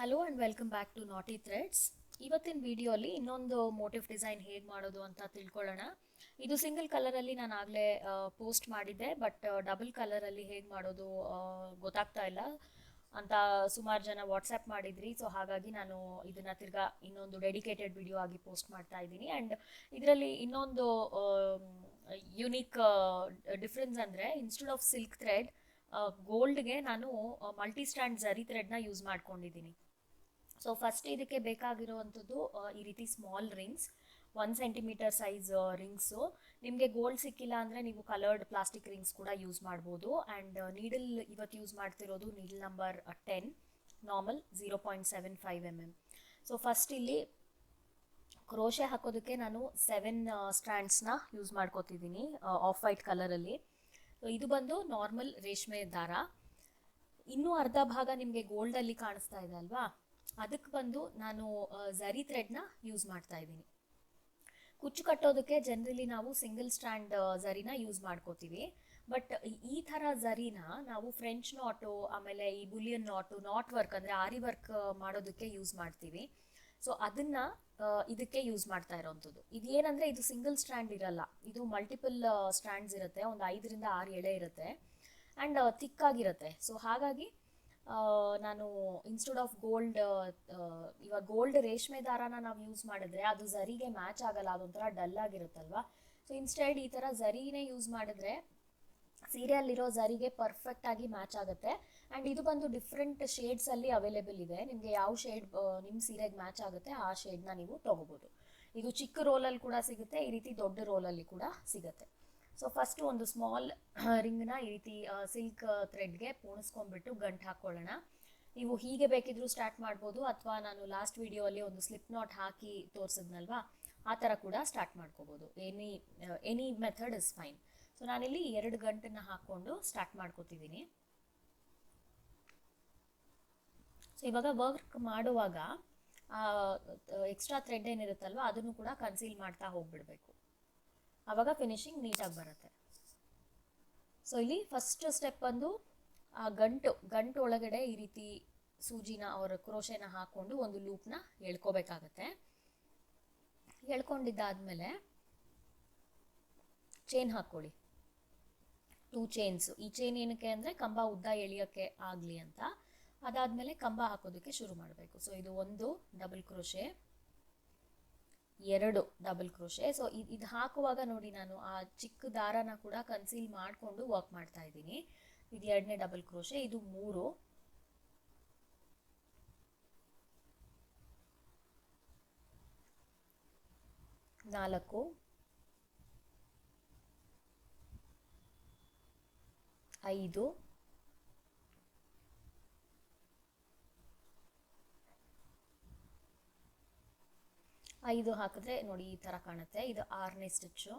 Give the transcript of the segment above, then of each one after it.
Hello and welcome back to Knotty Threads. ಇವತ್ತಿನ ವಿಡಿಯೋಲಿ ಇನ್ನೊಂದು ಮೋಟಿವ್ ಡಿಸೈನ್ ಹೇಗೆ ಮಾಡೋದು ಅಂತ ತಿಳ್ಕೊಳ್ಳೋಣ. ಇದು ಸಿಂಗಲ್ ಕಲರಲ್ಲಿ ನಾನು ಆಗಲೇ ಪೋಸ್ಟ್ ಮಾಡಿದ್ದೆ, ಬಟ್ ಡಬಲ್ ಕಲರಲ್ಲಿ ಹೇಗೆ ಮಾಡೋದು ಗೊತ್ತಾಗ್ತಾ ಇಲ್ಲ ಅಂತ ಸುಮಾರು ಜನ ವಾಟ್ಸಪ್ ಮಾಡಿದ್ರಿ. ಸೊ ಹಾಗಾಗಿ ನಾನು ಇದನ್ನು ತಿರ್ಗಾ ಇನ್ನೊಂದು ಡೆಡಿಕೇಟೆಡ್ ವಿಡಿಯೋ ಆಗಿ ಪೋಸ್ಟ್ ಮಾಡ್ತಾ ಇದ್ದೀನಿ. ಆ್ಯಂಡ್ ಇದರಲ್ಲಿ ಇನ್ನೊಂದು ಯುನೀಕ್ ಡಿಫ್ರೆನ್ಸ್ ಅಂದರೆ, ಇನ್ಸ್ಟೆಡ್ ಆಫ್ ಸಿಲ್ಕ್ ಥ್ರೆಡ್ ಗೋಲ್ಡ್ಗೆ ನಾನು ಮಲ್ಟಿ ಸ್ಟ್ಯಾಂಡ್ ಝರಿ ಥ್ರೆಡ್ನ ಯೂಸ್ ಮಾಡ್ಕೊಂಡಿದ್ದೀನಿ. ಸೊ ಫಸ್ಟ್ ಇದಕ್ಕೆ ಬೇಕಾಗಿರುವಂಥದ್ದು ಈ ರೀತಿ small rings, 1 centimetre size rings. ನಿಮಗೆ ಗೋಲ್ಡ್ ಸಿಕ್ಕಿಲ್ಲ ಅಂದರೆ ನೀವು ಕಲರ್ಡ್ ಪ್ಲಾಸ್ಟಿಕ್ ರಿಂಗ್ಸ್ ಕೂಡ ಯೂಸ್ ಮಾಡ್ಬೋದು. ಆ್ಯಂಡ್ ನೀಡಲ್ ಇವತ್ತು ಯೂಸ್ ಮಾಡ್ತಿರೋದು needle number 10 normal 0.75 mm. So first ಇಲ್ಲಿ ಕ್ರೋಶೆ ಹಾಕೋದಕ್ಕೆ ನಾನು 7 ಸ್ಟ್ಯಾಂಡ್ಸ್ನ ಯೂಸ್ ಮಾಡ್ಕೋತಿದ್ದೀನಿ ಆಫ್ ವೈಟ್ ಕಲರಲ್ಲಿ. ಸೊ ಇದು ಬಂದು ನಾರ್ಮಲ್ ರೇಷ್ಮೆ ದಾರ. ಇನ್ನೂ ಅರ್ಧ ಭಾಗ ನಿಮಗೆ ಗೋಲ್ಡಲ್ಲಿ ಕಾಣಿಸ್ತಾ ಇದೆ ಅಲ್ವಾ, ಅದಕ್ಕೆ ಬಂದು ನಾನು ಝರಿ ಥ್ರೆಡ್ನ ಯೂಸ್ ಮಾಡ್ತಾ ಇದ್ದೀನಿ. ಕುಚ್ಚು ಕಟ್ಟೋದಕ್ಕೆ ಜನರಲಿ ನಾವು ಸಿಂಗಲ್ ಸ್ಟ್ಯಾಂಡ್ ಝರಿನ ಯೂಸ್ ಮಾಡ್ಕೋತೀವಿ. ಬಟ್ ಈ ಥರ ಝರಿನ ನಾವು ಫ್ರೆಂಚ್ ನಾಟು, ಆಮೇಲೆ ಈ ಬುಲಿಯನ್ ನಾಟ್ ವರ್ಕ್ ಅಂದರೆ ಆರಿ ವರ್ಕ್ ಮಾಡೋದಕ್ಕೆ ಯೂಸ್ ಮಾಡ್ತೀವಿ. ಸೊ ಅದನ್ನು ಇದಕ್ಕೆ ಯೂಸ್ ಮಾಡ್ತಾ ಇರೋವಂಥದ್ದು. ಇದೇನಂದರೆ ಇದು ಸಿಂಗಲ್ ಸ್ಟ್ಯಾಂಡ್ ಇರಲ್ಲ, ಇದು ಮಲ್ಟಿಪಲ್ ಸ್ಟ್ಯಾಂಡ್ಸ್ ಇರುತ್ತೆ, ಒಂದು 5ರಿಂದ 6 ಎಳೆ ಇರುತ್ತೆ ಆ್ಯಂಡ್ ತಿಕ್ಕಾಗಿರುತ್ತೆ. ಸೊ ಹಾಗಾಗಿ ನಾನು ಇನ್ಸ್ಟೆಡ್ ಆಫ್ ಗೋಲ್ಡ್, ಇವಾಗ ಗೋಲ್ಡ್ ರೇಷ್ಮೆ ದಾರಾನ ನಾವು ಯೂಸ್ ಮಾಡಿದ್ರೆ ಅದು ಝರಿಗೆ ಮ್ಯಾಚ್ ಆಗಲ್ಲ, ಅದೊಂಥರ ಡಲ್ ಆಗಿರುತ್ತಲ್ವಾ. ಸೊ ಇನ್ಸ್ಟೆಡ್ ಈ ಥರ ಝರಿನೇ ಯೂಸ್ ಮಾಡಿದ್ರೆ ಸೀರೆಯಲ್ಲಿರೋ ಝರಿಗೆ ಪರ್ಫೆಕ್ಟಾಗಿ ಮ್ಯಾಚ್ ಆಗುತ್ತೆ. ಆ್ಯಂಡ್ ಇದು ಬಂದು ಡಿಫ್ರೆಂಟ್ ಶೇಡ್ಸಲ್ಲಿ ಅವೈಲೇಬಲ್ ಇದೆ. ನಿಮಗೆ ಯಾವ ಶೇಡ್ ನಿಮ್ಮ ಸೀರೆಗೆ ಮ್ಯಾಚ್ ಆಗುತ್ತೆ ಆ ಶೇಡ್ನ ನೀವು ತೊಗೋಬೋದು. ಇದು ಚಿಕ್ಕ ರೋಲಲ್ಲಿ ಕೂಡ ಸಿಗುತ್ತೆ, ಈ ರೀತಿ ದೊಡ್ಡ ರೋಲಲ್ಲಿ ಕೂಡ ಸಿಗುತ್ತೆ. ಸೊ ಫಸ್ಟು ಒಂದು ಸ್ಮಾಲ್ ರಿಂಗ್ನ ಈ ರೀತಿ ಸಿಲ್ಕ್ ಥ್ರೆಡ್ಗೆ ಪೋಣಿಸ್ಕೊಂಡ್ಬಿಟ್ಟು ಗಂಟು ಹಾಕ್ಕೊಳ್ಳೋಣ. ನೀವು ಹೀಗೆ ಬೇಕಿದ್ರೂ ಸ್ಟಾರ್ಟ್ ಮಾಡ್ಬೋದು, ಅಥವಾ ನಾನು ಲಾಸ್ಟ್ ವಿಡಿಯೋಲ್ಲಿ ಒಂದು ಸ್ಲಿಪ್ ನಾಟ್ ಹಾಕಿ ತೋರಿಸಿದ್ನಲ್ವಾ, ಆ ಥರ ಕೂಡ ಸ್ಟಾರ್ಟ್ ಮಾಡ್ಕೋಬೋದು. Any method is fine. So ನಾನಿಲ್ಲಿ 2 ಗಂಟನ್ನು ಹಾಕ್ಕೊಂಡು ಸ್ಟಾರ್ಟ್ ಮಾಡ್ಕೋತಿದ್ದೀನಿ. ಸೊ ಇವಾಗ ವರ್ಕ್ ಮಾಡುವಾಗ ಎಕ್ಸ್ಟ್ರಾ ಥ್ರೆಡ್ ಏನಿರುತ್ತಲ್ವ ಅದನ್ನು ಕೂಡ ಕನ್ಸೀಲ್ ಮಾಡ್ತಾ ಹೋಗ್ಬಿಡ್ಬೇಕು, ಆವಾಗ ಫಿನಿಶಿಂಗ್ ನೀಟಾಗಿ ಬರುತ್ತೆ. ಸೊ ಇಲ್ಲಿ ಫಸ್ಟ್ ಸ್ಟೆಪ್ ಬಂದು ಆ ಗಂಟು ಒಳಗಡೆ ಈ ರೀತಿ ಸೂಜಿನ ಅವರ ಕ್ರೋಶೆನ ಹಾಕ್ಕೊಂಡು ಒಂದು ಲೂಪ್ನ ಎಳ್ಕೋಬೇಕಾಗತ್ತೆ. ಎಳ್ಕೊಂಡಿದ್ದಾದ್ಮೇಲೆ ಚೈನ್ ಹಾಕ್ಕೊಳ್ಳಿ, 2 ಚೈನ್ಸ್. ಈ ಚೈನ್ ಏನಕ್ಕೆ ಅಂದರೆ ಕಂಬ ಉದ್ದ ಎಳಿಯೋಕ್ಕೆ ಆಗಲಿ ಅಂತ. ಅದಾದಮೇಲೆ ಕಂಬ ಹಾಕೋದಕ್ಕೆ ಶುರು ಮಾಡಬೇಕು. ಸೊ ಇದು 1 double crochet, 2 double crochet. So ಇದು ಹಾಕುವಾಗ ನೋಡಿ, ನಾನು ಆ ಚಿಕ್ಕ ದಾರನ ಕೂಡ ಕನ್ಸೀಲ್ ಮಾಡಿಕೊಂಡು ವರ್ಕ್ ಮಾಡ್ತಾ ಇದ್ದೀನಿ. ಇದು 2ನೇ ಡಬಲ್ ಕ್ರೋಶೆ, ಇದು 3, 4, 5, 5 ಹಾಕಿದ್ರೆ ನೋಡಿ ಈ ಥರ ಕಾಣುತ್ತೆ. ಇದು 6ನೇ ಸ್ಟಿಚ್ಚು.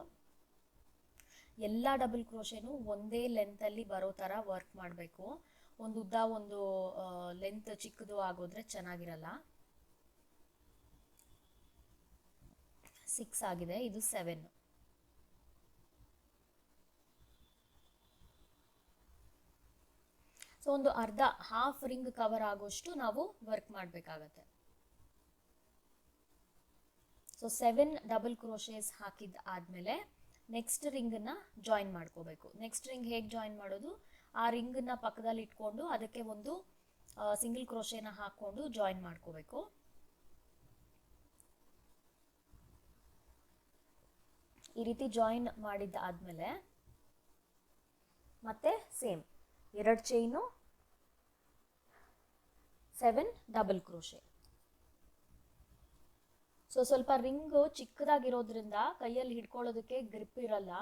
ಎಲ್ಲ ಡಬಲ್ ಕ್ರೋಶೆನೂ ಒಂದೇ ಲೆಂತಲ್ಲಿ ಬರೋ ಥರ ವರ್ಕ್ ಮಾಡಬೇಕು. ಒಂದು ಉದ್ದ ಒಂದು ಲೆಂತ್ ಚಿಕ್ಕದು ಆಗೋದ್ರೆ ಚೆನ್ನಾಗಿರಲ್ಲ. 6 ಆಗಿದೆ, ಇದು 7. ಸೊ ಒಂದು ಅರ್ಧ ಹಾಫ್ ರಿಂಗ್ ಕವರ್ ಆಗೋಷ್ಟು ನಾವು ವರ್ಕ್ ಮಾಡಬೇಕಾಗತ್ತೆ. ಸೊ 7 ಡಬಲ್ ಕ್ರೋಶೇಸ್ ಹಾಕಿದ ಆದಮೇಲೆ ನೆಕ್ಸ್ಟ್ ರಿಂಗನ್ನು ಜಾಯಿನ್ ಮಾಡ್ಕೋಬೇಕು. ನೆಕ್ಸ್ಟ್ ರಿಂಗ್ ಹೇಗೆ ಜಾಯಿನ್ ಮಾಡೋದು, ಆ ರಿಂಗನ್ನು ಪಕ್ಕದಲ್ಲಿ ಇಟ್ಕೊಂಡು ಅದಕ್ಕೆ ಒಂದು ಸಿಂಗಲ್ ಕ್ರೋಶೇನ ಹಾಕ್ಕೊಂಡು ಜಾಯಿನ್ ಮಾಡ್ಕೋಬೇಕು. ಈ ರೀತಿ ಜಾಯಿನ್ ಮಾಡಿದ್ದಾದಮೇಲೆ ಮತ್ತೆ same 2 chain, 7 double crochet. So ಸ್ವಲ್ಪ ರಿಂಗು ಚಿಕ್ಕದಾಗಿರೋದ್ರಿಂದ ಕೈಯಲ್ಲಿ ಹಿಡ್ಕೊಳ್ಳೋದಕ್ಕೆ ಗ್ರಿಪ್ ಇರಲ್ಲ.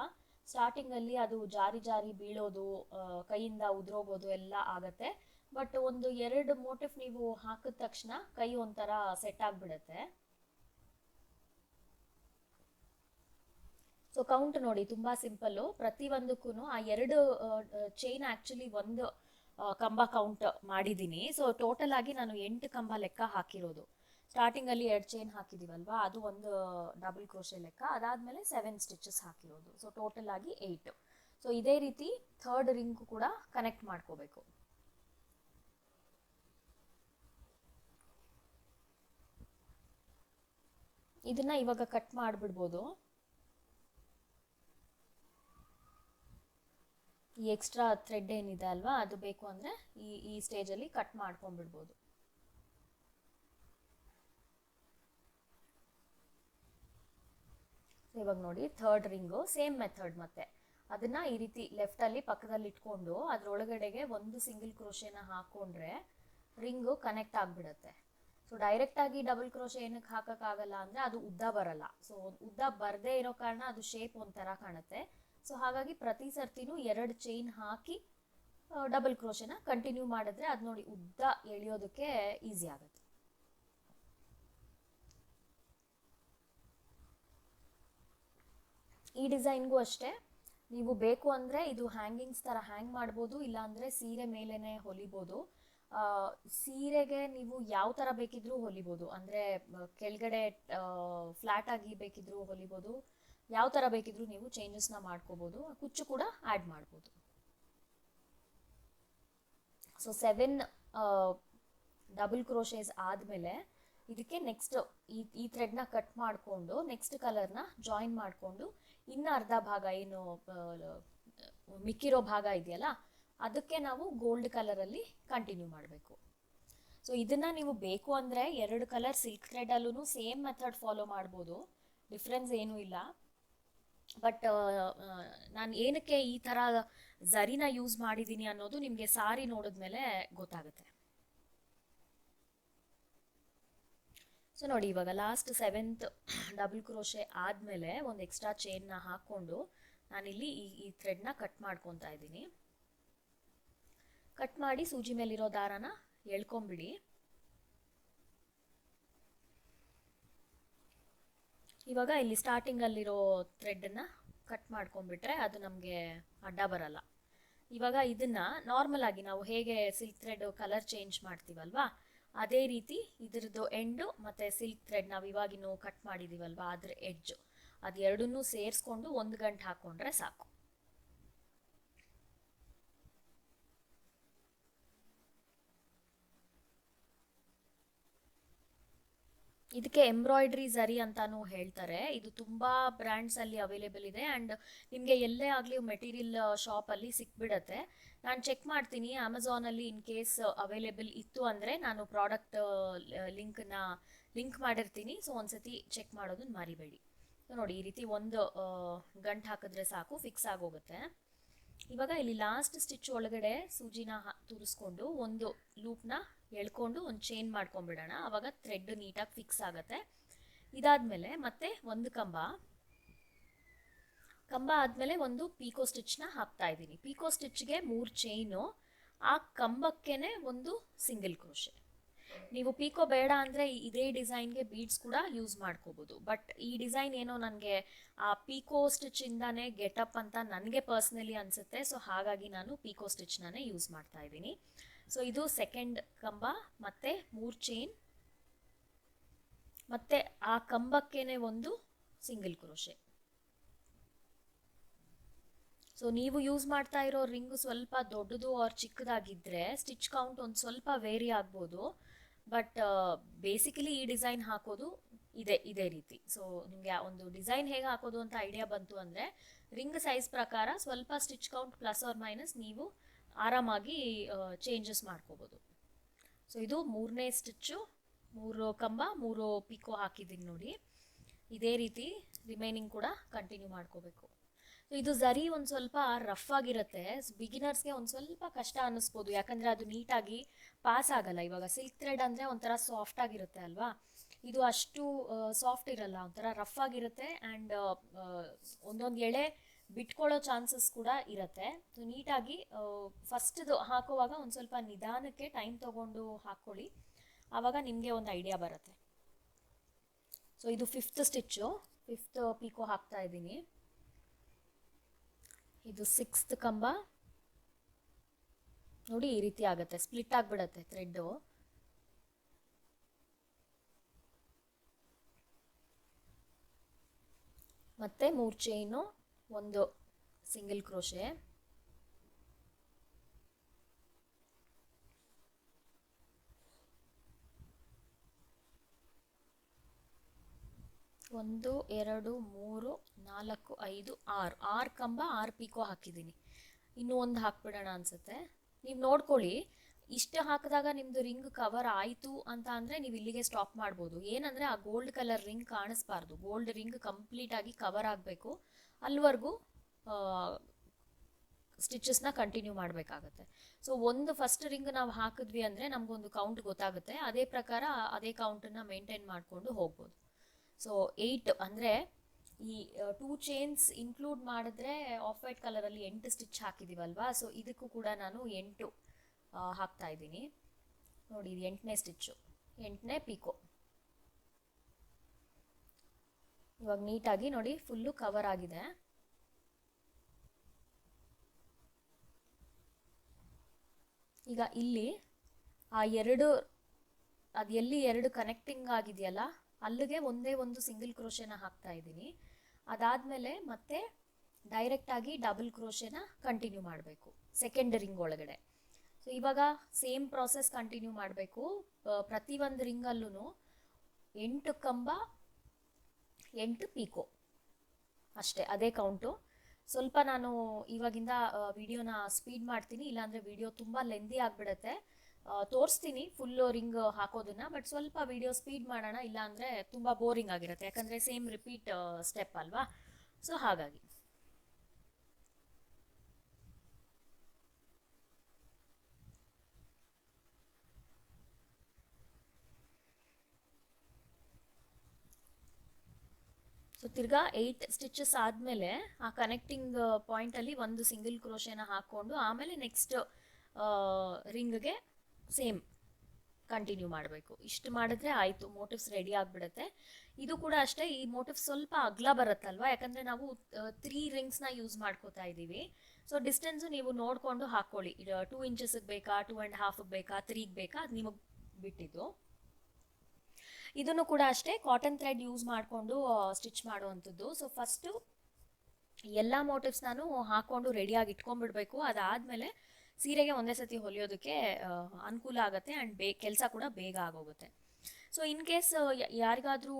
ಸ್ಟಾರ್ಟಿಂಗಲ್ಲಿ ಅದು ಜಾರಿ ಜಾರಿ ಬೀಳೋದು, ಕೈಯಿಂದ ಉದುರೋಗೋದು ಎಲ್ಲ ಆಗತ್ತೆ. ಬಟ್ ಒಂದು 2 ಮೋಟಿಫ್ ನೀವು ಹಾಕಿದ ತಕ್ಷಣ ಕೈ ಒಂಥರ ಸೆಟ್ ಆಗಿಬಿಡುತ್ತೆ. ಸೊ ಕೌಂಟ್ ನೋಡಿ, ತುಂಬ ಸಿಂಪಲ್ಲು. ಪ್ರತಿಯೊಂದಕ್ಕೂ ಆ 2 ಚೈನ್ ಆ್ಯಕ್ಚುಲಿ ಒಂದು ಕಂಬ ಕೌಂಟ್ ಮಾಡಿದ್ದೀನಿ. ಸೊ ಟೋಟಲ್ ಆಗಿ ನಾನು 8 ಕಂಬ ಲೆಕ್ಕ ಹಾಕಿರೋದು. ಸ್ಟಾರ್ಟಿಂಗಲ್ಲಿ 2 ಚೈನ್ ಹಾಕಿದ್ದೀವಲ್ವಾ, ಅದು ಒಂದು ಡಬಲ್ ಕ್ರೋಶೆ ಲೆಕ್ಕ. ಅದಾದಮೇಲೆ 7 ಸ್ಟಿಚಸ್ ಹಾಕಿರೋದು. ಸೊ ಟೋಟಲ್ ಆಗಿ 8. ಸೊ ಇದೇ ರೀತಿ 3rd ರಿಂಗ್ ಕೂಡ ಕನೆಕ್ಟ್ ಮಾಡ್ಕೋಬೇಕು. ಇದನ್ನ ಇವಾಗ ಕಟ್ ಮಾಡಿಬಿಡ್ಬೋದು. ಈ ಎಕ್ಸ್ಟ್ರಾ ಥ್ರೆಡ್ ಏನಿದೆ ಅಲ್ವಾ, ಅದು ಬೇಕು ಅಂದರೆ ಈ ಸ್ಟೇಜಲ್ಲಿ ಕಟ್ ಮಾಡ್ಕೊಂಡ್ಬಿಡ್ಬೋದು. ಇವಾಗ ನೋಡಿ ಥರ್ಡ್ ರಿಂಗು ಸೇಮ್ ಮೆಥಡ್. ಮತ್ತೆ ಅದನ್ನ ಈ ರೀತಿ ಲೆಫ್ಟಲ್ಲಿ ಪಕ್ಕದಲ್ಲಿ ಇಟ್ಕೊಂಡು ಅದರೊಳಗಡೆಗೆ ಒಂದು ಸಿಂಗಲ್ ಕ್ರೋಶೆನ ಹಾಕೊಂಡ್ರೆ ರಿಂಗು ಕನೆಕ್ಟ್ ಆಗಿಬಿಡುತ್ತೆ. ಸೊ ಡೈರೆಕ್ಟಾಗಿ ಡಬಲ್ ಕ್ರೋಶೆ ಏನಕ್ಕೆ ಹಾಕೋಕ್ಕಾಗಲ್ಲ ಅಂದರೆ ಅದು ಉದ್ದ ಬರಲ್ಲ. ಸೊ ಉದ್ದ ಬರದೇ ಇರೋ ಕಾರಣ ಅದು ಶೇಪ್ ಒಂಥರ ಕಾಣುತ್ತೆ. ಸೊ ಹಾಗಾಗಿ ಪ್ರತಿ ಸರ್ತಿನೂ 2 ಚೈನ್ ಹಾಕಿ ಡಬಲ್ ಕ್ರೋಶೆನ ಕಂಟಿನ್ಯೂ ಮಾಡಿದ್ರೆ ಅದು ನೋಡಿ ಉದ್ದ ಎಳೆಯೋದಕ್ಕೆ ಈಸಿ ಆಗುತ್ತೆ. ಈ ಡಿಸೈನ್ಗೂ ಅಷ್ಟೇ, ನೀವು ಬೇಕು ಅಂದರೆ ಇದು ಹ್ಯಾಂಗಿಂಗ್ಸ್ ಥರ ಹ್ಯಾಂಗ್ ಮಾಡ್ಬೋದು, ಇಲ್ಲಾಂದರೆ ಸೀರೆ ಮೇಲೇ ಹೊಲಿಬೋದು. ಸೀರೆಗೆ ನೀವು ಯಾವ ಥರ ಬೇಕಿದ್ರೂ ಹೊಲಿಬೋದು, ಅಂದರೆ ಕೆಳಗಡೆ ಫ್ಲ್ಯಾಟ್ ಆಗಿ ಬೇಕಿದ್ರೂ ಹೊಲಿಬೋದು, ಯಾವ ಥರ ಬೇಕಿದ್ರೂ ನೀವು ಚೇಂಜಸ್ನ ಮಾಡ್ಕೋಬೋದು. ಕುಚ್ಚು ಕೂಡ ಆ್ಯಡ್ ಮಾಡ್ಬೋದು. ಸೊ 7 ಡಬಲ್ ಕ್ರೋಶೇಸ್ ಆದಮೇಲೆ ಇದಕ್ಕೆ ನೆಕ್ಸ್ಟ್ ಈ ಥ್ರೆಡ್ನ ಕಟ್ ಮಾಡಿಕೊಂಡು ನೆಕ್ಸ್ಟ್ ಕಲರ್ನ ಜಾಯಿನ್ ಮಾಡಿಕೊಂಡು ಇನ್ನು ಅರ್ಧ ಭಾಗ ಏನು ಮಿಕ್ಕಿರೋ ಭಾಗ ಇದೆಯಲ್ಲ ಅದಕ್ಕೆ ನಾವು ಗೋಲ್ಡ್ ಕಲರಲ್ಲಿ ಕಂಟಿನ್ಯೂ ಮಾಡಬೇಕು. ಸೊ ಇದನ್ನು ನೀವು ಬೇಕು ಅಂದರೆ 2 ಕಲರ್ ಸಿಲ್ಕ್ ಥ್ರೆಡಲ್ಲೂ ಸೇಮ್ ಮೆಥಡ್ ಫಾಲೋ ಮಾಡ್ಬೋದು, ಡಿಫ್ರೆನ್ಸ್ ಏನೂ ಇಲ್ಲ. ಬಟ್ ನಾನು ಏನಕ್ಕೆ ಈ ಥರ ಝರಿನ ಯೂಸ್ ಮಾಡಿದ್ದೀನಿ ಅನ್ನೋದು ನಿಮಗೆ ಸಾರಿ ನೋಡಿದ್ಮೇಲೆ ಗೊತ್ತಾಗುತ್ತೆ. ಸೊ ನೋಡಿ ಇವಾಗ ಲಾಸ್ಟ್ 7th ಡಬಲ್ ಕ್ರೋಶೆ ಆದಮೇಲೆ ಒಂದು ಎಕ್ಸ್ಟ್ರಾ ಚೈನ್ನ ಹಾಕ್ಕೊಂಡು ನಾನಿಲ್ಲಿ ಈ ಥ್ರೆಡ್ನ ಕಟ್ ಮಾಡ್ಕೊತಾ ಇದ್ದೀನಿ. ಕಟ್ ಮಾಡಿ ಸೂಜಿ ಮೇಲಿರೋ ದಾರನ ಎಳ್ಕೊಂಬಿಡಿ. ಇವಾಗ ಇಲ್ಲಿ ಸ್ಟಾರ್ಟಿಂಗಲ್ಲಿರೋ ಥ್ರೆಡ್ಡನ್ನು ಕಟ್ ಮಾಡ್ಕೊಂಡ್ಬಿಟ್ರೆ ಅದು ನಮಗೆ ಅಡ್ಡ ಬರಲ್ಲ. ಇವಾಗ ಇದನ್ನು ನಾರ್ಮಲ್ ಆಗಿ ನಾವು ಹೇಗೆ ಸಿಲ್ಕ್ ಥ್ರೆಡ್ ಕಲರ್ ಚೇಂಜ್ ಮಾಡ್ತೀವಲ್ವಾ ಅದೇ ರೀತಿ ಇದ್ರದ್ದು ಎಂಡು ಮತ್ತು ಸಿಲ್ಕ್ ಥ್ರೆಡ್ ನಾವು ಇವಾಗಿನ್ನೂ ಕಟ್ ಮಾಡಿದ್ದೀವಲ್ವಾ ಅದ್ರ ಎಡ್ಜು ಅದು ಎರಡನ್ನೂ ಸೇರಿಸ್ಕೊಂಡು ಒಂದು ಗಂಟು ಹಾಕ್ಕೊಂಡ್ರೆ ಸಾಕು. ಇದಕ್ಕೆ ಎಂಬ್ರಾಯ್ಡ್ರಿ ಝರಿ ಅಂತಾನು ಹೇಳ್ತಾರೆ. ಇದು ತುಂಬ ಬ್ರ್ಯಾಂಡ್ಸಲ್ಲಿ ಅವೈಲೇಬಲ್ ಇದೆ ಆ್ಯಂಡ್ ನಿಮಗೆ ಎಲ್ಲೇ ಆಗಲಿ ಮೆಟೀರಿಯಲ್ ಶಾಪಲ್ಲಿ ಸಿಕ್ಬಿಡತ್ತೆ. ನಾನು ಚೆಕ್ ಮಾಡ್ತೀನಿ ಅಮೆಝಾನಲ್ಲಿ ಇನ್ ಕೇಸ್ ಅವೈಲೇಬಲ್ ಇತ್ತು ಅಂದರೆ ನಾನು ಪ್ರಾಡಕ್ಟ್ ಲಿಂಕ್ ಮಾಡಿರ್ತೀನಿ. ಸೊ ಒಂದ್ಸತಿ ಚೆಕ್ ಮಾಡೋದನ್ನ ಮರಿಬೇಡಿ. ಸೊ ನೋಡಿ ಈ ರೀತಿ ಒಂದು ಗಂಟು ಹಾಕಿದ್ರೆ ಸಾಕು, ಫಿಕ್ಸ್ ಆಗೋಗುತ್ತೆ. ಇವಾಗ ಇಲ್ಲಿ ಲಾಸ್ಟ್ ಸ್ಟಿಚ್ ಒಳಗಡೆ ಸೂಜಿನ ತುರಿಸ್ಕೊಂಡು ಒಂದು ಲೂಪ್ನ ಎಳ್ಕೊಂಡು ಒಂದು ಚೈನ್ ಮಾಡ್ಕೊಂಡ್ಬಿಡೋಣ. ಆವಾಗ ಥ್ರೆಡ್ ನೀಟಾಗಿ ಫಿಕ್ಸ್ ಆಗುತ್ತೆ. ಇದಾದಮೇಲೆ ಮತ್ತೆ ಒಂದು ಕಂಬ ಆದಮೇಲೆ ಒಂದು ಪೀಕೋ ಸ್ಟಿಚ್ನ ಹಾಕ್ತಾ ಇದ್ದೀನಿ. ಪೀಕೋ ಸ್ಟಿಚ್ಗೆ 3 ಚೈನು, ಆ ಕಂಬಕ್ಕೇನೆ ಒಂದು ಸಿಂಗಲ್ ಕ್ರೋಶೆ. ನೀವು ಪೀಕೋ ಬೇಡ ಅಂದರೆ ಇದೇ ಡಿಸೈನ್ಗೆ ಬೀಡ್ಸ್ ಕೂಡ ಯೂಸ್ ಮಾಡ್ಕೋಬೋದು. ಬಟ್ ಈ ಡಿಸೈನ್ ಏನೋ ನನಗೆ ಆ ಪೀಕೋ ಸ್ಟಿಚ್ಚಿಂದಾನೇ ಗೆಟಪ್ ಅಂತ ನನಗೆ ಪರ್ಸ್ನಲಿ ಅನಿಸುತ್ತೆ. ಸೊ ಹಾಗಾಗಿ ನಾನು ಪೀಕೋ ಸ್ಟಿಚ್ನೇ ಯೂಸ್ ಮಾಡ್ತಾ ಇದ್ದೀನಿ. ಸೊ ಇದು ಸೆಕೆಂಡ್ ಕಂಬ ಮತ್ತು 3 ಚೈನ್ ಮತ್ತು ಆ ಕಂಬಕ್ಕೇನೆ ಒಂದು ಸಿಂಗಲ್ ಕ್ರೋಶೆ. ಸೊ ನೀವು ಯೂಸ್ ಮಾಡ್ತಾ ಇರೋ ರಿಂಗು ಸ್ವಲ್ಪ ದೊಡ್ಡದು ಆರ್ ಚಿಕ್ಕದಾಗಿದ್ದರೆ ಸ್ಟಿಚ್ ಕೌಂಟ್ ಒಂದು ಸ್ವಲ್ಪ ವೇರಿ ಆಗ್ಬೋದು. ಬಟ್ ಬೇಸಿಕಲಿ ಈ ಡಿಸೈನ್ ಹಾಕೋದು ಇದೇ ರೀತಿ. ಸೊ ನಿಮಗೆ ಒಂದು ಡಿಸೈನ್ ಹೇಗೆ ಹಾಕೋದು ಅಂತ ಐಡಿಯಾ ಬಂತು ಅಂದರೆ ರಿಂಗ್ ಸೈಜ್ ಪ್ರಕಾರ ಸ್ವಲ್ಪ stitch count plus or minus ನೀವು ಆರಾಮಾಗಿ ಚೇಂಜಸ್ ಮಾಡ್ಕೋಬೋದು. ಸೊ ಇದು 3ನೇ ಸ್ಟಿಚ್ಚು, 3 ಕಂಬ 3 ಪಿಕೋ ಹಾಕಿದ್ದೀನಿ ನೋಡಿ. ಇದೇ ರೀತಿ ರಿಮೈನಿಂಗ್ ಕೂಡ ಕಂಟಿನ್ಯೂ ಮಾಡ್ಕೋಬೇಕು. ಸೊ ಇದು ಝರಿ ಒಂದು ಸ್ವಲ್ಪ ರಫ್ ಆಗಿರುತ್ತೆ, ಬಿಗಿನರ್ಸ್ಗೆ ಒಂದು ಸ್ವಲ್ಪ ಕಷ್ಟ ಅನ್ನಿಸ್ಬೋದು, ಯಾಕಂದರೆ ಅದು ನೀಟಾಗಿ ಪಾಸ್ ಆಗಲ್ಲ. ಇವಾಗ ಸಿಲ್ಕ್ ಥ್ರೆಡ್ ಅಂದರೆ ಒಂಥರ ಸಾಫ್ಟ್ ಆಗಿರುತ್ತೆ ಅಲ್ವಾ, ಇದು ಅಷ್ಟು ಸಾಫ್ಟ್ ಇರಲ್ಲ, ಒಂಥರ ರಫ್ ಆಗಿರುತ್ತೆ ಆ್ಯಂಡ್ ಒಂದೊಂದು ಎಳೆ ಬಿಟ್ಕೊಳ್ಳೋ ಚಾನ್ಸಸ್ ಕೂಡ ಇರುತ್ತೆ. ಸೊ ನೀಟಾಗಿ ಫಸ್ಟ್ದು ಹಾಕುವಾಗ ಒಂದು ಸ್ವಲ್ಪ ನಿಧಾನಕ್ಕೆ ಟೈಮ್ ತೊಗೊಂಡು ಹಾಕ್ಕೊಳ್ಳಿ, ಆವಾಗ ನಿಮಗೆ ಒಂದು ಐಡಿಯಾ ಬರುತ್ತೆ. ಸೊ ಇದು 5th ಸ್ಟಿಚ್ಚು, 5th ಪೀಕೋ ಹಾಕ್ತಾ ಇದ್ದೀನಿ. ಇದು 6th ಕಂಬ ನೋಡಿ, ಈ ರೀತಿ ಆಗುತ್ತೆ, ಸ್ಪ್ಲಿಟ್ ಆಗಿಬಿಡತ್ತೆ ಥ್ರೆಡ್ಡು. ಮತ್ತೆ 3 ಚೈನು, ಒಂದು ಸಿಂಗಲ್ ಕ್ರೋಶೆ. 1 2 3 4 5 6 ಕಂಬ 6 ಪಿಕೋ ಹಾಕಿದ್ದೀನಿ. ಇನ್ನೂ ಒಂದು ಹಾಕ್ಬಿಡೋಣ ಅನ್ಸುತ್ತೆ. ನೀವು ನೋಡ್ಕೊಳ್ಳಿ, ಇಷ್ಟು ಹಾಕಿದಾಗ ನಿಮ್ಮದು ರಿಂಗ್ ಕವರ್ ಆಯಿತು ಅಂತ ಅಂದರೆ ನೀವು ಇಲ್ಲಿಗೆ ಸ್ಟಾಪ್ ಮಾಡ್ಬೋದು. ಏನಂದರೆ ಆ ಗೋಲ್ಡ್ ಕಲರ್ ರಿಂಗ್ ಕಾಣಿಸ್ಬಾರ್ದು, ಗೋಲ್ಡ್ ರಿಂಗ್ ಕಂಪ್ಲೀಟಾಗಿ ಕವರ್ ಆಗಬೇಕು. ಅಲ್ಲಿವರೆಗೂ ಸ್ಟಿಚಸ್ನ ಕಂಟಿನ್ಯೂ ಮಾಡಬೇಕಾಗತ್ತೆ. ಸೊ ಒಂದು ಫಸ್ಟ್ ರಿಂಗ್ ನಾವು ಹಾಕಿದ್ವಿ ಅಂದರೆ ನಮಗೊಂದು ಕೌಂಟ್ ಗೊತ್ತಾಗುತ್ತೆ. ಅದೇ ಪ್ರಕಾರ ಅದೇ ಕೌಂಟನ್ನು ಮೇಂಟೈನ್ ಮಾಡಿಕೊಂಡು ಹೋಗ್ಬೋದು. ಸೊ 8 ಅಂದರೆ ಈ 2 ಚೈನ್ಸ್ ಇನ್ಕ್ಲೂಡ್ ಮಾಡಿದ್ರೆ ಆಫ್ ವೈಟ್ ಕಲರಲ್ಲಿ 8 ಸ್ಟಿಚ್ ಹಾಕಿದ್ದೀವಲ್ವಾ. ಸೊ ಇದಕ್ಕೂ ಕೂಡ ನಾನು 8 ಹಾಕ್ತಾ ಇದ್ದೀನಿ. ನೋಡಿ, ಇದು 8ನೇ ಸ್ಟಿಚ್ಚು, 8ನೇ ಪಿಕೋ. ಇವಾಗ ನೀಟಾಗಿ ನೋಡಿ ಫುಲ್ಲು ಕವರ್ ಆಗಿದೆ. ಈಗ ಇಲ್ಲಿ ಆ ಅದು ಎಲ್ಲಿ 2 ಕನೆಕ್ಟಿಂಗ್ ಆಗಿದೆಯಲ್ಲ ಅಲ್ಲಿಗೆ ಒಂದೇ ಒಂದು ಸಿಂಗಲ್ ಕ್ರೋಶೆನ ಹಾಕ್ತಾ ಇದ್ದೀನಿ. ಅದಾದಮೇಲೆ ಮತ್ತೆ ಡೈರೆಕ್ಟಾಗಿ ಡಬಲ್ ಕ್ರೋಶೆನ ಕಂಟಿನ್ಯೂ ಮಾಡಬೇಕು ಸೆಕೆಂಡ್ ರಿಂಗ್ ಒಳಗಡೆ. ಸೊ ಇವಾಗ ಸೇಮ್ ಪ್ರಾಸೆಸ್ ಕಂಟಿನ್ಯೂ ಮಾಡಬೇಕು. ಪ್ರತಿಯೊಂದು ರಿಂಗಲ್ಲೂ 8 ಕಂಬ 8 ಪಿಕೋ ಅಷ್ಟೇ, ಅದೇ ಕೌಂಟು. ಸ್ವಲ್ಪ ನಾನು ಇವಾಗಿಂದ ವಿಡಿಯೋನ ಸ್ಪೀಡ್ ಮಾಡ್ತೀನಿ, ಇಲ್ಲಾಂದರೆ ವಿಡಿಯೋ ತುಂಬ ಲೆಂದಿ ಆಗಿಬಿಡುತ್ತೆ. ತೋರಿಸ್ತೀನಿ ಫುಲ್ಲು ರಿಂಗ್ ಹಾಕೋದನ್ನ, ಬಟ್ ಸ್ವಲ್ಪ ವಿಡಿಯೋ ಸ್ಪೀಡ್ ಮಾಡೋಣ, ಇಲ್ಲಾಂದರೆ ತುಂಬ ಬೋರಿಂಗ್ ಆಗಿರುತ್ತೆ, ಯಾಕಂದರೆ ಸೇಮ್ ರಿಪೀಟ್ ಸ್ಟೆಪ್ ಅಲ್ವಾ. ಸೊ ಹಾಗಾಗಿ ಸೊ ತಿರ್ಗಾ 8 ಸ್ಟಿಚಸ್ ಆದಮೇಲೆ ಆ ಕನೆಕ್ಟಿಂಗ್ ಪಾಯಿಂಟಲ್ಲಿ ಒಂದು ಸಿಂಗಲ್ ಕ್ರೋಶೆನ ಹಾಕ್ಕೊಂಡು ಆಮೇಲೆ ನೆಕ್ಸ್ಟ್ ರಿಂಗ್ಗೆ ಸೇಮ್ ಕಂಟಿನ್ಯೂ ಮಾಡಬೇಕು. ಇಷ್ಟು ಮಾಡಿದ್ರೆ ಆಯಿತು, ಮೋಟಿವ್ಸ್ ರೆಡಿ ಆಗಿಬಿಡುತ್ತೆ. ಇದು ಕೂಡ ಅಷ್ಟೇ, ಈ ಮೋಟಿವ್ಸ್ ಸ್ವಲ್ಪ ಅಗಲ ಬರುತ್ತಲ್ವ, ಯಾಕಂದರೆ ನಾವು 3 ರಿಂಗ್ಸ್ನ ಯೂಸ್ ಮಾಡ್ಕೋತಾ ಇದ್ದೀವಿ. ಸೊ ಡಿಸ್ಟೆನ್ಸು ನೀವು ನೋಡಿಕೊಂಡು ಹಾಕ್ಕೊಳ್ಳಿ. 2 ಇಂಚಸ್ಗೆ ಬೇಕಾ, 2.5 ಬೇಕಾ, 3ಗೆ ಬೇಕಾ, ಅದು ನಿಮಗೆ ಬಿಟ್ಟಿದ್ದು. ಇದನ್ನು ಕೂಡ ಅಷ್ಟೇ ಕಾಟನ್ ಥ್ರೆಡ್ ಯೂಸ್ ಮಾಡಿಕೊಂಡು ಸ್ಟಿಚ್ ಮಾಡುವಂಥದ್ದು. ಸೊ ಫಸ್ಟು ಎಲ್ಲ ಮೋಟಿವ್ಸ್ ನಾನು ಹಾಕ್ಕೊಂಡು ರೆಡಿಯಾಗಿ ಇಟ್ಕೊಂಡ್ಬಿಡ್ಬೇಕು. ಅದಾದಮೇಲೆ ಸೀರೆಗೆ ಒಂದೇ ಸತಿ ಹೊಲಿಯೋದಕ್ಕೆ ಅನುಕೂಲ ಆಗುತ್ತೆ ಆ್ಯಂಡ್ ಕೆಲಸ ಕೂಡ ಬೇಗ ಆಗೋಗುತ್ತೆ. ಸೊ ಇನ್ ಕೇಸ್ ಯಾರಿಗಾದರೂ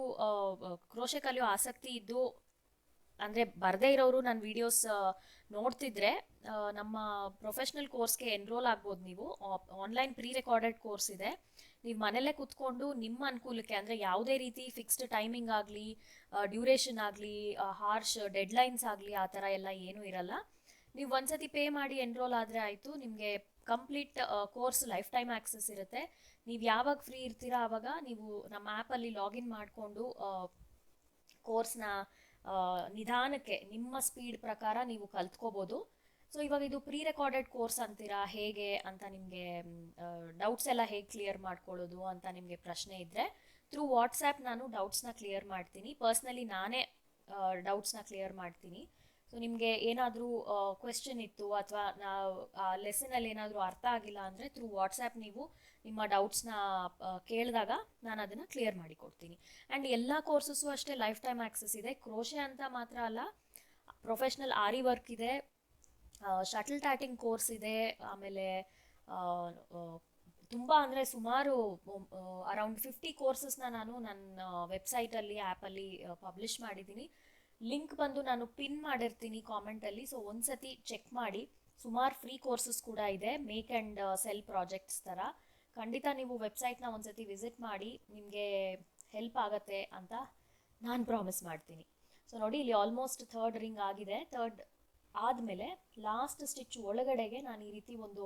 ಕ್ರೋಶೆ ಕಲಿಯೋ ಆಸಕ್ತಿ ಇದ್ದು, ಅಂದರೆ ಬರದೇ ಇರೋರು ನನ್ನ ವೀಡಿಯೋಸ್ ನೋಡ್ತಿದ್ರೆ ನಮ್ಮ ಪ್ರೊಫೆಷ್ನಲ್ ಕೋರ್ಸ್ಗೆ ಎನ್ರೋಲ್ ಆಗ್ಬೋದು. ನೀವು ಆನ್ಲೈನ್ ಪ್ರೀ ರೆಕಾರ್ಡೆಡ್ ಕೋರ್ಸ್ ಇದೆ. ನೀವು ಮನೆಯಲ್ಲೇ ಕೂತ್ಕೊಂಡು ನಿಮ್ಮ ಅನುಕೂಲಕ್ಕೆ, ಅಂದರೆ ಯಾವುದೇ ರೀತಿ ಫಿಕ್ಸ್ಡ್ ಟೈಮಿಂಗ್ ಆಗಲಿ, ಡ್ಯೂರೇಷನ್ ಆಗಲಿ, ಹಾರ್ಶ್ ಡೆಡ್ಲೈನ್ಸ್ ಆಗಲಿ, ಆ ಥರ ಎಲ್ಲ ಏನೂ ಇರಲ್ಲ. ನೀವು ಒಂದ್ಸತಿ ಪೇ ಮಾಡಿ ಎನ್ರೋಲ್ ಆದರೆ ಆಯಿತು, ನಿಮಗೆ complete course life time access ಇರುತ್ತೆ. ನೀವು ಯಾವಾಗ ಫ್ರೀ ಇರ್ತೀರಾ ಆವಾಗ ನೀವು ನಮ್ಮ ಆ್ಯಪಲ್ಲಿ ಲಾಗಿನ್ ಮಾಡಿಕೊಂಡು ಕೋರ್ಸ್ನ ನಿಧಾನಕ್ಕೆ ನಿಮ್ಮ ಸ್ಪೀಡ್ ಪ್ರಕಾರ ನೀವು ಕಲ್ತ್ಕೋಬೋದು. ಸೊ ಇವಾಗ ಇದು ಪ್ರೀ ರೆಕಾರ್ಡೆಡ್ ಕೋರ್ಸ್ ಅಂತೀರಾ ಹೇಗೆ ಅಂತ ನಿಮಗೆ ಡೌಟ್ಸ್ ಎಲ್ಲ ಹೇಗೆ ಕ್ಲಿಯರ್ ಮಾಡ್ಕೊಳ್ಳೋದು ಅಂತ ನಿಮಗೆ ಪ್ರಶ್ನೆ ಇದ್ದರೆ ಥ್ರೂ ವಾಟ್ಸ್ಯಾಪ್ ನಾನು ಡೌಟ್ಸ್ನ ಕ್ಲಿಯರ್ ಮಾಡ್ತೀನಿ. ಪರ್ಸ್ನಲಿ ನಾನೇ ಡೌಟ್ಸ್ನ ಕ್ಲಿಯರ್ ಮಾಡ್ತೀನಿ. ಸೊ ನಿಮಗೆ ಏನಾದರೂ ಕ್ವೆಶ್ಚನ್ ಇತ್ತು ಅಥವಾ ನಾವು ಆ ಲೆಸನಲ್ಲಿ ಏನಾದರೂ ಅರ್ಥ ಆಗಿಲ್ಲ ಅಂದರೆ ಥ್ರೂ ವಾಟ್ಸ್ಯಾಪ್ ನೀವು ನಿಮ್ಮ ಡೌಟ್ಸ್ನ ಕೇಳಿದಾಗ ನಾನು ಅದನ್ನು ಕ್ಲಿಯರ್ ಮಾಡಿ ಕೊಡ್ತೀನಿ. ಆ್ಯಂಡ್ ಎಲ್ಲ ಕೋರ್ಸಸ್ಸು ಅಷ್ಟೇ ಲೈಫ್ ಟೈಮ್ ಆಕ್ಸೆಸ್ ಇದೆ. ಕ್ರೋಶೆ ಅಂತ ಮಾತ್ರ ಅಲ್ಲ, ಪ್ರೊಫೆಷ್ನಲ್ ಆರಿ ವರ್ಕ್ ಇದೆ, ಶಟಲ್ ಟ್ಯಾಟಿಂಗ್ ಕೋರ್ಸ್ ಇದೆ, ಆಮೇಲೆ ತುಂಬ ಅಂದರೆ ಸುಮಾರು ಅರೌಂಡ್ 50 ಕೋರ್ಸಸ್ನ ನಾನು ನನ್ನ ವೆಬ್ಸೈಟಲ್ಲಿ ಆ್ಯಪಲ್ಲಿ ಪಬ್ಲಿಷ್ ಮಾಡಿದ್ದೀನಿ. ಲಿಂಕ್ ಬಂದು ನಾನು ಪಿನ್ ಮಾಡಿರ್ತೀನಿ ಕಾಮೆಂಟಲ್ಲಿ. ಸೊ ಒಂದ್ಸತಿ ಚೆಕ್ ಮಾಡಿ. ಸುಮಾರು ಫ್ರೀ ಕೋರ್ಸಸ್ ಕೂಡ ಇದೆ, ಮೇಕ್ ಆ್ಯಂಡ್ ಸೆಲ್ ಪ್ರಾಜೆಕ್ಟ್ಸ್ ಥರ. ಖಂಡಿತ ನೀವು ವೆಬ್ಸೈಟ್ನ ಒಂದ್ಸತಿ ವಿಸಿಟ್ ಮಾಡಿ, ನಿಮಗೆ ಹೆಲ್ಪ್ ಆಗುತ್ತೆ ಅಂತ ನಾನು ಪ್ರಾಮಿಸ್ ಮಾಡ್ತೀನಿ. ಸೊ ನೋಡಿ, ಇಲ್ಲಿ ಆಲ್ಮೋಸ್ಟ್ 3rd ರಿಂಗ್ ಆಗಿದೆ. 3rd ಆದಮೇಲೆ ಲಾಸ್ಟ್ ಸ್ಟಿಚ್ ಒಳಗಡೆಗೆ ನಾನು ಈ ರೀತಿ ಒಂದು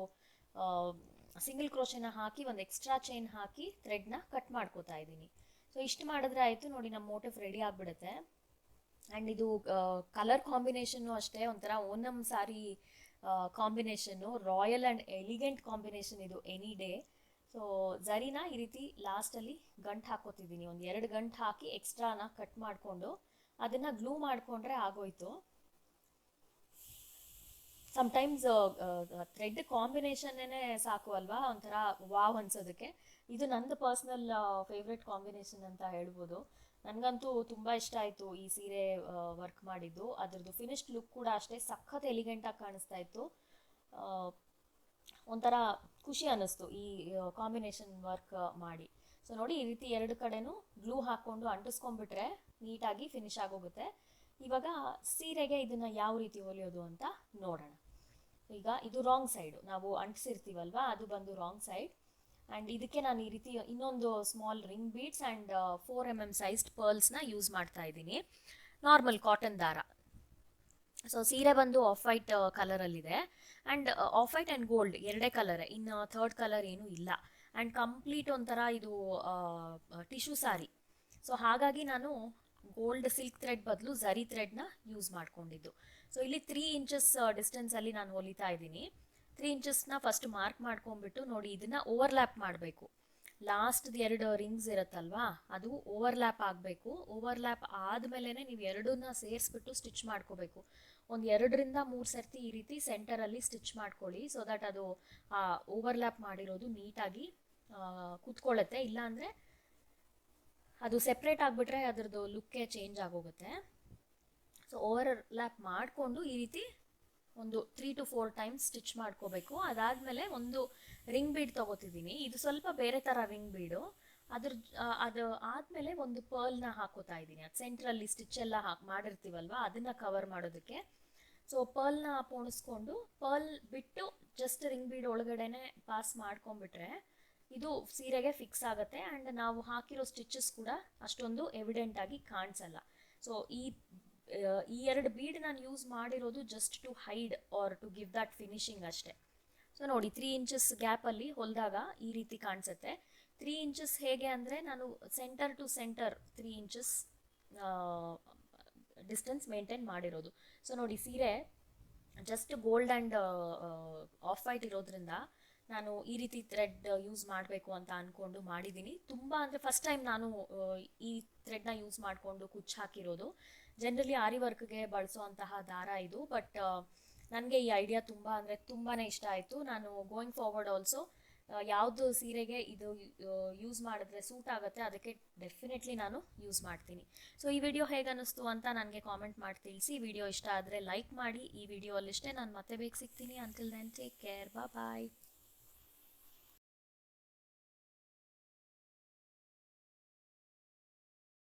ಸಿಂಗಲ್ ಕ್ರೋಶೆನ ಹಾಕಿ ಒಂದು ಎಕ್ಸ್ಟ್ರಾ ಚೈನ್ ಹಾಕಿ ಥ್ರೆಡ್ನ ಕಟ್ ಮಾಡ್ಕೋತಾ ಇದ್ದೀನಿ. ಸೊ ಇಷ್ಟು ಮಾಡಿದ್ರೆ ಆಯಿತು ನೋಡಿ, ನಮ್ಮ ಮೋಟಿವ್ ರೆಡಿ ಆಗಿಬಿಡುತ್ತೆ. ಆ್ಯಂಡ್ ಇದು ಕಲರ್ ಕಾಂಬಿನೇಷನ್ನು ಅಷ್ಟೇ ಒಂಥರ Onam sari combination, royal and elegant combination ಇದು ಎನಿ ಡೇ. ಸೊ ಝರಿನ ಈ ರೀತಿ ಲಾಸ್ಟಲ್ಲಿ ಗಂಟು ಹಾಕೋತಿದ್ದೀನಿ. ಒಂದು 2 ಗಂಟು ಹಾಕಿ ಎಕ್ಸ್ಟ್ರಾನ ಕಟ್ ಮಾಡಿಕೊಂಡು ಅದನ್ನು ಗ್ಲೂ ಮಾಡಿಕೊಂಡ್ರೆ ಆಗೋಯ್ತು. ಸಮ್ಟೈಮ್ಸ್ ಥ್ರೆಡ್ ಕಾಂಬಿನೇಷನ್ನೇ ಸಾಕು ಅಲ್ವಾ, ಒಂಥರ ವಾವ್ ಅನ್ಸೋದಕ್ಕೆ. ಇದು ನಂದು ಪರ್ಸ್ನಲ್ ಫೇವ್ರೆಟ್ ಕಾಂಬಿನೇಷನ್ ಅಂತ ಹೇಳ್ಬೋದು. ನನಗಂತೂ ತುಂಬ ಇಷ್ಟ ಆಯಿತು ಈ ಸೀರೆ ವರ್ಕ್ ಮಾಡಿದ್ದು. ಅದರದ್ದು ಫಿನಿಶ್ಡ್ ಲುಕ್ ಕೂಡ ಅಷ್ಟೇ ಸಖತ್ ಎಲಿಗೆಂಟಾಗಿ ಕಾಣಿಸ್ತಾ ಇತ್ತು. ಒಂಥರ ಖುಷಿ ಅನ್ನಿಸ್ತು ಈ ಕಾಂಬಿನೇಷನ್ ವರ್ಕ್ ಮಾಡಿ. ಸೊ ನೋಡಿ ಈ ರೀತಿ ಎರಡು ಕಡೆನೂ ಗ್ಲೂ ಹಾಕ್ಕೊಂಡು ಅಂಟಿಸ್ಕೊಂಡ್ಬಿಟ್ರೆ ನೀಟಾಗಿ ಫಿನಿಶ್ ಆಗೋಗುತ್ತೆ. ಇವಾಗ ಸೀರೆಗೆ ಇದನ್ನ ಯಾವ ರೀತಿ ಹೊಲಿಯೋದು ಅಂತ ನೋಡೋಣ. ಈಗ ಇದು ರಾಂಗ್ ಸೈಡು, ನಾವು ಅಂಟಿಸಿರ್ತೀವಲ್ವಾ ಅದು ಬಂದು ರಾಂಗ್ ಸೈಡ್. ಆ್ಯಂಡ್ ಇದಕ್ಕೆ ನಾನು ಈ ರೀತಿ ಇನ್ನೊಂದು small ring beads and 4 mm sized ಪರ್ಲ್ಸ್ನ ಯೂಸ್ ಮಾಡ್ತಾ ಇದ್ದೀನಿ, ನಾರ್ಮಲ್ ಕಾಟನ್ ದಾರ. ಸೊ ಸೀರೆ ಬಂದು ಆಫ್ ವೈಟ್ ಕಲರಲ್ಲಿದೆ and off white and gold ಎರಡೇ ಕಲರೇ, ಇನ್ನು ಥರ್ಡ್ ಕಲರ್ ಏನೂ ಇಲ್ಲ. ಆ್ಯಂಡ್ ಕಂಪ್ಲೀಟ್ ಒಂಥರ ಇದು ಟಿಶ್ಯೂ ಸಾರಿ. ಸೊ ಹಾಗಾಗಿ ನಾನು ಗೋಲ್ಡ್ ಸಿಲ್ಕ್ ಥ್ರೆಡ್ ಬದಲು ಝರಿ ಥ್ರೆಡ್ನ ಯೂಸ್ ಮಾಡ್ಕೊಂಡಿದ್ದು. ಸೊ ಇಲ್ಲಿ 3 inches ಡಿಸ್ಟೆನ್ಸಲ್ಲಿ ನಾನು ಹೊಲಿತಾ ಇದ್ದೀನಿ. 3 inchesನ ಫಸ್ಟ್ ಮಾರ್ಕ್ ಮಾಡ್ಕೊಂಡ್ಬಿಟ್ಟು ನೋಡಿ ಇದನ್ನ ಓವರ್ಲ್ಯಾಪ್ ಮಾಡಬೇಕು. ಲಾಸ್ಟ್ದು 2 ರಿಂಗ್ಸ್ ಇರುತ್ತಲ್ವಾ ಅದು ಓವರ್ಲ್ಯಾಪ್ ಆಗಬೇಕು. ಓವರ್ಲ್ಯಾಪ್ ಆದಮೇಲೆ ನೀವು ಎರಡನ್ನ ಸೇರಿಸ್ಬಿಟ್ಟು ಸ್ಟಿಚ್ ಮಾಡ್ಕೋಬೇಕು. ಒಂದು 2ರಿಂದ 3 ಸರ್ತಿ ಈ ರೀತಿ ಸೆಂಟರಲ್ಲಿ ಸ್ಟಿಚ್ ಮಾಡ್ಕೊಳ್ಳಿ, ಸೊ ದಟ್ ಅದು ಓವರ್ಲ್ಯಾಪ್ ಮಾಡಿರೋದು ನೀಟಾಗಿ ಕೂತ್ಕೊಳ್ಳುತ್ತೆ. ಇಲ್ಲಾಂದರೆ ಅದು ಸೆಪ್ರೇಟ್ ಆಗಿಬಿಟ್ರೆ ಅದರದ್ದು ಲುಕ್ಕೇ ಚೇಂಜ್ ಆಗೋಗುತ್ತೆ. ಸೊ ಓವರ್ಲ್ಯಾಪ್ ಮಾಡಿಕೊಂಡು ಈ ರೀತಿ ಒಂದು 3 to 4 times ಸ್ಟಿಚ್ ಮಾಡ್ಕೋಬೇಕು. ಅದಾದಮೇಲೆ ಒಂದು ರಿಂಗ್ ಬೀಡ್ ತೊಗೋತಿದ್ದೀನಿ, ಇದು ಸ್ವಲ್ಪ ಬೇರೆ ಥರ ರಿಂಗ್ ಬೀಡು. ಅದು ಆದಮೇಲೆ ಒಂದು ಪರ್ಲ್ನ ಹಾಕೋತಾ ಇದ್ದೀನಿ, ಅದು ಸೆಂಟ್ರಲ್ಲಿ ಸ್ಟಿಚ್ ಎಲ್ಲ ಮಾಡಿರ್ತೀವಲ್ವ ಅದನ್ನು ಕವರ್ ಮಾಡೋದಕ್ಕೆ. ಸೊ ಪರ್ಲ್ನ ಪೋಣಿಸ್ಕೊಂಡು ಪರ್ಲ್ ಬಿಟ್ಟು ಜಸ್ಟ್ ರಿಂಗ್ ಬೀಡ್ ಒಳಗಡೆನೆ ಪಾಸ್ ಮಾಡ್ಕೊಂಡ್ಬಿಟ್ರೆ ಇದು ಸೀರೆಗೆ ಫಿಕ್ಸ್ ಆಗುತ್ತೆ ಆ್ಯಂಡ್ ನಾವು ಹಾಕಿರೋ ಸ್ಟಿಚಸ್ ಕೂಡ ಅಷ್ಟೊಂದು ಎವಿಡೆಂಟ್ ಆಗಿ ಕಾಣಿಸಲ್ಲ. ಸೊ ಈ 2 ಬೀಡ್ ನಾನು ಯೂಸ್ ಮಾಡಿರೋದು just to hide or to give that finishing ಅಷ್ಟೇ. ಸೊ ನೋಡಿ 3 inches ಗ್ಯಾಪಲ್ಲಿ ಹೊಲಿದಾಗ ಈ ರೀತಿ ಕಾಣಿಸುತ್ತೆ. 3 inches ಹೇಗೆ ಅಂದರೆ ನಾನು center to center 3 inches distance maintain ಮಾಡಿರೋದು. ಸೊ ನೋಡಿ ಸೀರೆ just gold and off white ಇರೋದ್ರಿಂದ ನಾನು ಈ ರೀತಿ ಥ್ರೆಡ್ ಯೂಸ್ ಮಾಡಬೇಕು ಅಂತ ಅಂದ್ಕೊಂಡು ಮಾಡಿದ್ದೀನಿ. ತುಂಬ ಅಂದರೆ ಫಸ್ಟ್ ಟೈಮ್ ನಾನು ಈ ಥ್ರೆಡ್ನ ಯೂಸ್ ಮಾಡಿಕೊಂಡು ಕುಚ್ಚು ಹಾಕಿರೋದು. ಜನರಲಿ ಆರಿ ವರ್ಕ್ಗೆ ಬಳಸುವಂತಹ ದಾರ ಇದು, ಬಟ್ ನನಗೆ ಈ ಐಡಿಯಾ ತುಂಬ ಅಂದರೆ ತುಂಬಾ ಇಷ್ಟ ಆಯಿತು. ನಾನು ಗೋಯಿಂಗ್ ಫಾರ್ವರ್ಡ್ ಆಲ್ಸೋ ಯಾವುದು ಸೀರೆಗೆ ಇದು ಯೂಸ್ ಮಾಡಿದ್ರೆ ಸೂಟ್ ಆಗುತ್ತೆ ಅದಕ್ಕೆ ಡೆಫಿನೆಟ್ಲಿ ನಾನು ಯೂಸ್ ಮಾಡ್ತೀನಿ. ಸೊ ಈ ವಿಡಿಯೋ ಹೇಗೆ ಅನ್ನಿಸ್ತು ಅಂತ ನನಗೆ ಕಾಮೆಂಟ್ ಮಾಡಿ ತಿಳಿಸಿ. ವಿಡಿಯೋ ಇಷ್ಟ ಆದರೆ ಲೈಕ್ ಮಾಡಿ. ಈ ವಿಡಿಯೋ ಅಲ್ಲಿಷ್ಟೇ, ನಾನು ಮತ್ತೆ ಬೇಗ ಸಿಗ್ತೀನಿ. ಅಂಟಿಲ್ ದೆನ್ ಟೇಕ್ ಕೇರ್, ಬಾಯ್.